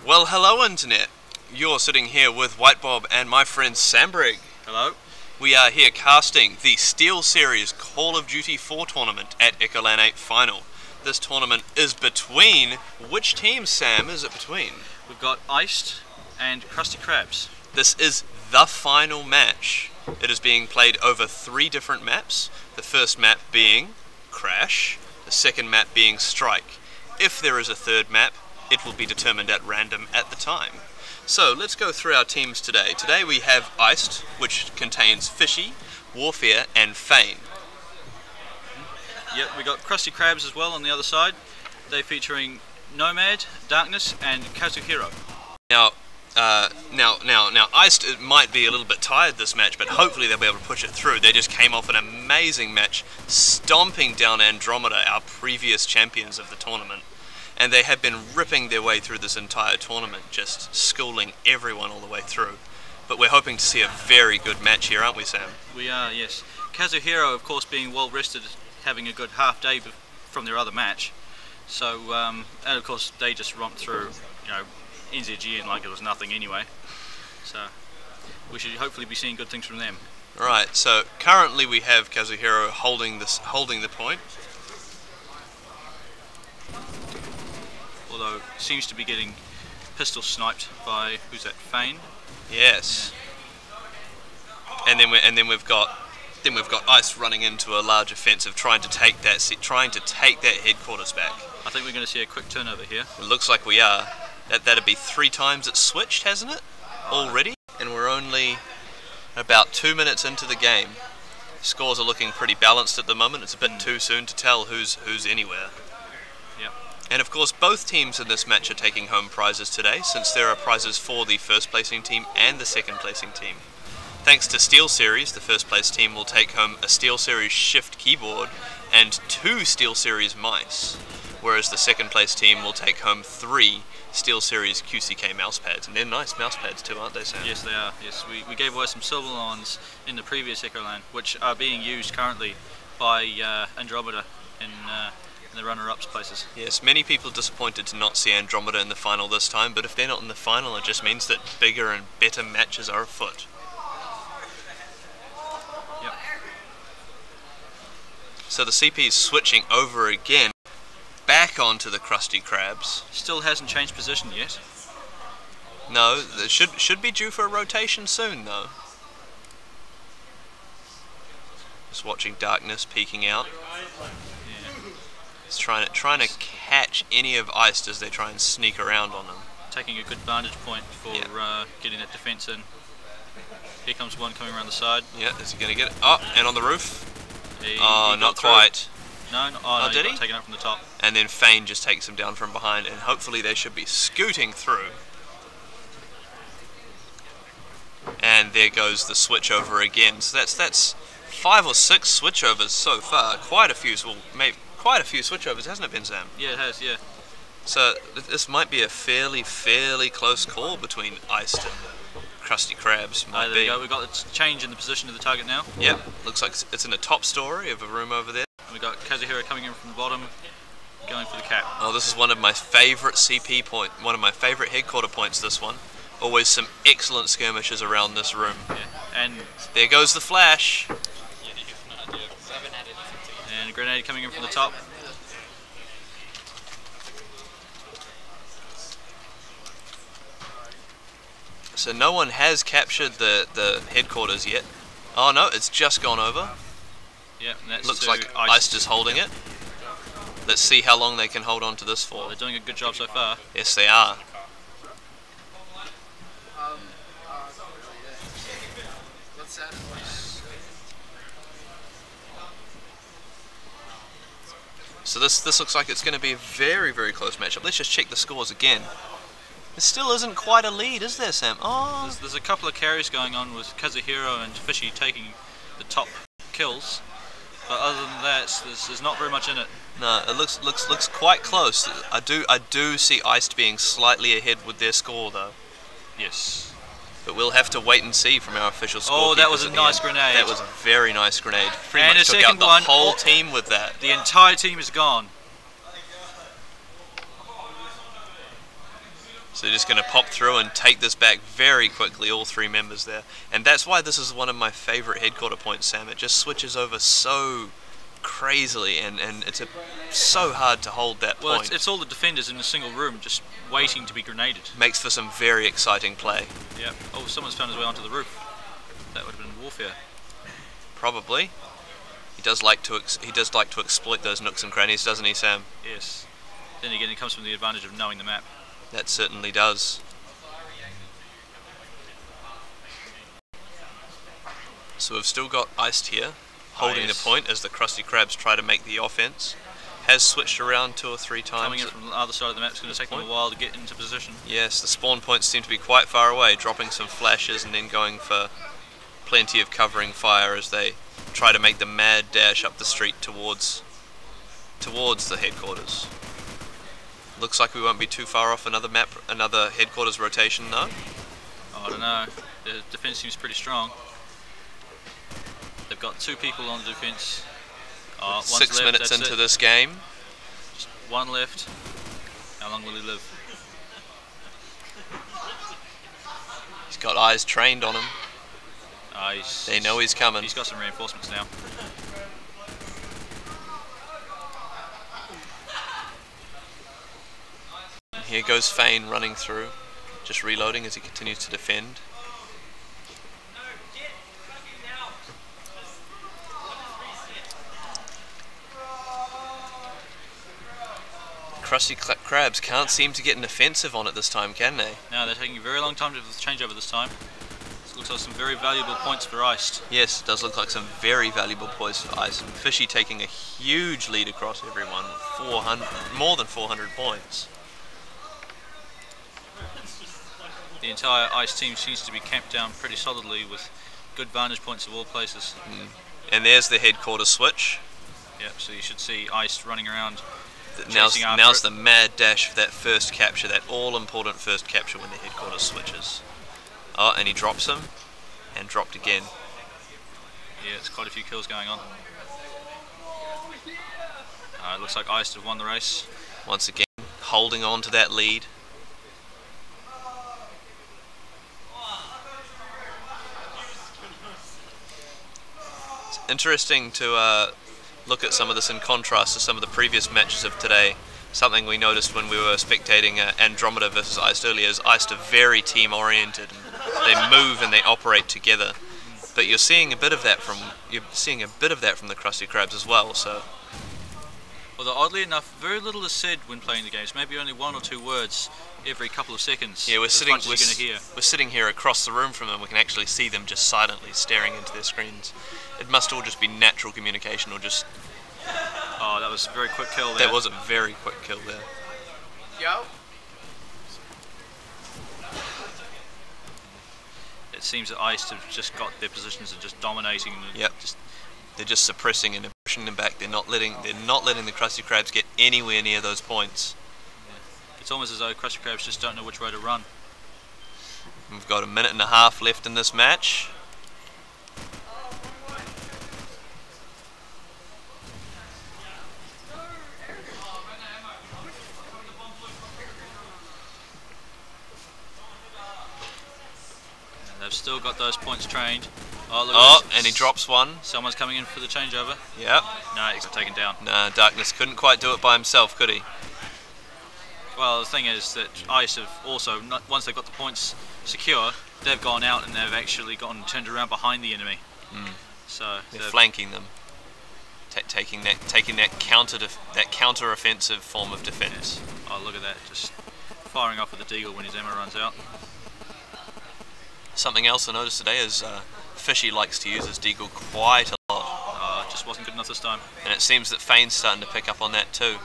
Well, hello Internet. You're sitting here with White Bob and my friend Sambrig. Hello. We are here casting the SteelSeries Call of Duty 4 tournament at EchoLan 8 Final. This tournament is between... which teams, Sam, is it between? We've got Iced and Krusty Krabs. This is the final match. It is being played over 3 different maps. The first map being Crash, the second map being Strike. If there is a third map, it will be determined at random at the time. So let's go through our teams today. Today we have Iced, which contains Fishy, WarFear and Feign. Yep, we got Krusty Krabs as well on the other side. They're featuring Nomad, Darkness and Kasuhiro. Now Iced might be a little bit tired this match, but hopefully they'll be able to push it through. They just came off an amazing match, stomping down Andromeda, our previous champions of the tournament. And they have been ripping their way through this entire tournament, just schooling everyone all the way through. But we're hoping to see a very good match here, aren't we, Sam? We are, yes. Kasuhiro, of course, being well rested, having a good half day from their other match. So, and of course, they just romped through, NZG like it was nothing anyway. So, we should hopefully be seeing good things from them. Right. So currently we have Kasuhiro holding the point. Although seems to be getting pistol sniped by who's that? Feign. Yes. Yeah. And then we've got Ice running into a large offensive, trying to take that headquarters back. I think we're going to see a quick turnover here. It looks like we are. That'd be 3 times it's switched, hasn't it? Already, and we're only about 2 minutes into the game. Scores are looking pretty balanced at the moment. It's a bit too soon to tell who's anywhere. Yep. And of course, both teams in this match are taking home prizes today, since there are prizes for the first placing team and the second placing team. Thanks to SteelSeries, the first place team will take home a SteelSeries Shift keyboard and 2 SteelSeries mice, whereas the second place team will take home 3 SteelSeries QCK mousepads. And they're nice mousepads too, aren't they, Sam? Yes, they are. Yes, we gave away some silver ones in the previous EchoLan, which are being used currently by Andromeda in the runner-ups places. Yes, many people disappointed to not see Andromeda in the final this time, but if they're not in the final, it just means that bigger and better matches are afoot. Yep. So the CP is switching over again, back onto the Krusty Krabs. Still hasn't changed position yet. No, it should be due for a rotation soon, though. Just watching Darkness peeking out. It's trying to catch any of Iced as they try and sneak around on them. Taking a good vantage point for getting that defense in. Here comes one coming around the side. Yeah, is he going to get it? Oh, and on the roof. He not quite. No, did he? Got taken out from the top. And then Feign just takes him down from behind, and hopefully they should be scooting through. And there goes the switch over again. So that's 5 or 6 switchovers so far. Quite a few switchovers, hasn't it been, Sam? Yeah, it has. Yeah. So this might be a fairly close call between Iced and Krusty Krabs. There we go. We've got the change in the position of the target now. Yep. Looks like it's in the top story of a room over there. And we've got Kasuhiro coming in from the bottom, going for the cap. Oh, this is one of my favourite CP point, one of my favourite headquarter points. This one. Always some excellent skirmishes around this room. Yeah. And there goes the flash. And a grenade coming in from the top. So no one has captured the headquarters yet. Oh no, it's just gone over. Yeah, and that's looks like Iced is holding it. Let's see how long they can hold on to this for. Well, they're doing a good job so far. Yes, they are. So this looks like it's going to be a very close matchup. Let's just check the scores again. There still isn't quite a lead, is there, Sam? Oh, there's a couple of carries going on with Kasuhiro and Fishy taking the top kills, but other than that, there's not very much in it. No, it looks quite close. I do see Iced being slightly ahead with their score, though. Yes. But we'll have to wait and see from our official score. Oh, that was a nice grenade. That was a very nice grenade. Pretty and much took out the whole team with that. The entire team is gone. So they're just going to pop through and take this back very quickly, all three members there. And that's why this is one of my favourite headquarter points, Sam. It just switches over so crazily, and it's so hard to hold that point. Well, it's all the defenders in a single room just waiting to be grenaded. Makes for some very exciting play. Yeah. Oh, someone's found his way onto the roof. That would have been WarFear. Probably. He does like to exploit those nooks and crannies, doesn't he, Sam? Yes. Then again, it comes from the advantage of knowing the map. That certainly does. So we've still got Iced here, holding the point as the Krusty Krabs try to make the offense. Has switched around 2 or 3 times. Coming in from the other side of the map, it's going to take them a while to get into position. Yes, the spawn points seem to be quite far away, dropping some flashes and then going for plenty of covering fire as they try to make the mad dash up the street towards the headquarters. Looks like we won't be too far off another headquarters rotation, though. Oh, I don't know. The defense seems pretty strong. They've got 2 people on the defense. 6 minutes into this game. Just 1 left. How long will he live? He's got eyes trained on him. They know he's coming. He's got some reinforcements now. Here goes Feign running through, just reloading as he continues to defend. Krusty Krabs can't seem to get an offensive on it this time, can they? No, they're taking a very long time to change over this time. It looks like some very valuable points for Iced. Yes, it does look like some very valuable points for Iced. And Fishy taking a huge lead across everyone, more than 400 points. The entire Ice team seems to be camped down pretty solidly with good vantage points of all places. And there's the headquarters switch. Yep, so you should see Ice running around. Now's the mad dash for that first capture, that all-important first capture when the headquarters switches. Oh, and he drops him, and dropped again. Yeah, it's quite a few kills going on. It looks like Ice have won the race. Once again, holding on to that lead. It's interesting to look at some of this in contrast to some of the previous matches of today. Something we noticed when we were spectating Andromeda versus Iced earlier is Iced are very team oriented. They move and they operate together. But you're seeing a bit of that from the Krusty Krabs as well. So, although oddly enough, very little is said when playing the games. Maybe only 1 or 2 words every couple of seconds. Yeah, we're sitting here across the room from them. We can actually see them just silently staring into their screens. It must all just be natural communication, or just. Oh, that was a very quick kill there. That was a very quick kill there. Yo. It seems that Ice have just got their positions and just dominating. Yep. They're just suppressing and pushing them back. They're not letting the Krusty Krabs get anywhere near those points. Yeah. It's almost as though Krusty Krabs just don't know which way to run. We've got a minute and a half left in this match. They've still got those points trained. And he drops one. Someone's coming in for the changeover. Yep. No, he's got taken down. No, Darkness couldn't quite do it by himself, could he? Well, the thing is that Ice have also, once they've got the points secure, they've gone out and they've actually turned around behind the enemy. So they're flanking them, taking that counter offensive form of defense. Yes. Oh, look at that! Just firing off with the deagle when his ammo runs out. Something else I noticed today is Fishy likes to use his deagle quite a lot. It just wasn't good enough this time. And it seems that Feign's starting to pick up on that too.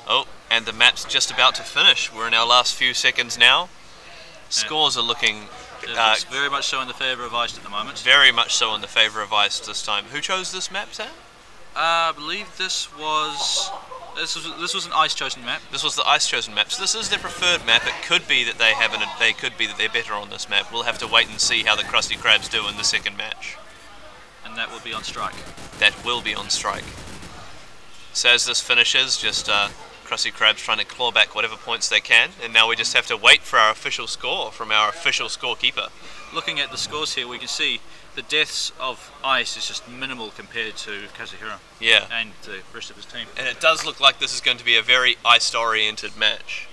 Oh, and the map's just about to finish. We're in our last few seconds now. Scores are looking very much so in the favour of Ice at the moment. Very much so in the favour of Ice this time. Who chose this map, Sam? I believe this was an Ice chosen map. This was the Ice chosen map. So this is their preferred map. It could be that they're better on this map. We'll have to wait and see how the Krusty Krabs do in the second match. And that will be on strike. That will be on strike. So as this finishes, just Krusty Krabs trying to claw back whatever points they can, and now we just have to wait for our official score from our official scorekeeper. Looking at the scores here, we can see the deaths of Ice is just minimal compared to Kasuhiro. Yeah. And the rest of his team. And it does look like this is going to be a very ice-oriented match.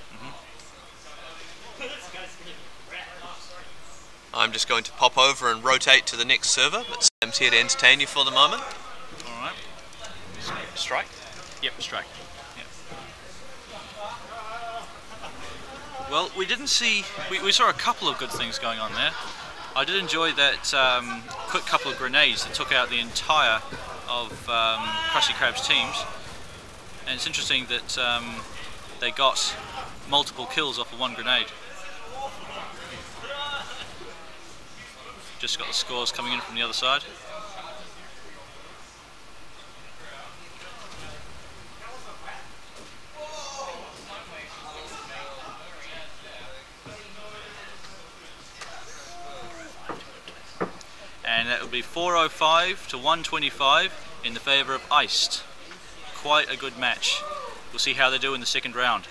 I'm just going to pop over and rotate to the next server, but Sam's here to entertain you for the moment. Alright. Strike? Yep, strike. Yep. Well, we didn't see... We saw a couple of good things going on there. I did enjoy that quick couple of grenades that took out the entire of Krusty Krabs teams. And it's interesting that they got multiple kills off of one grenade. Just got the scores coming in from the other side. And that would be 405 to 125 in the favour of Iced. Quite a good match. We'll see how they do in the second round.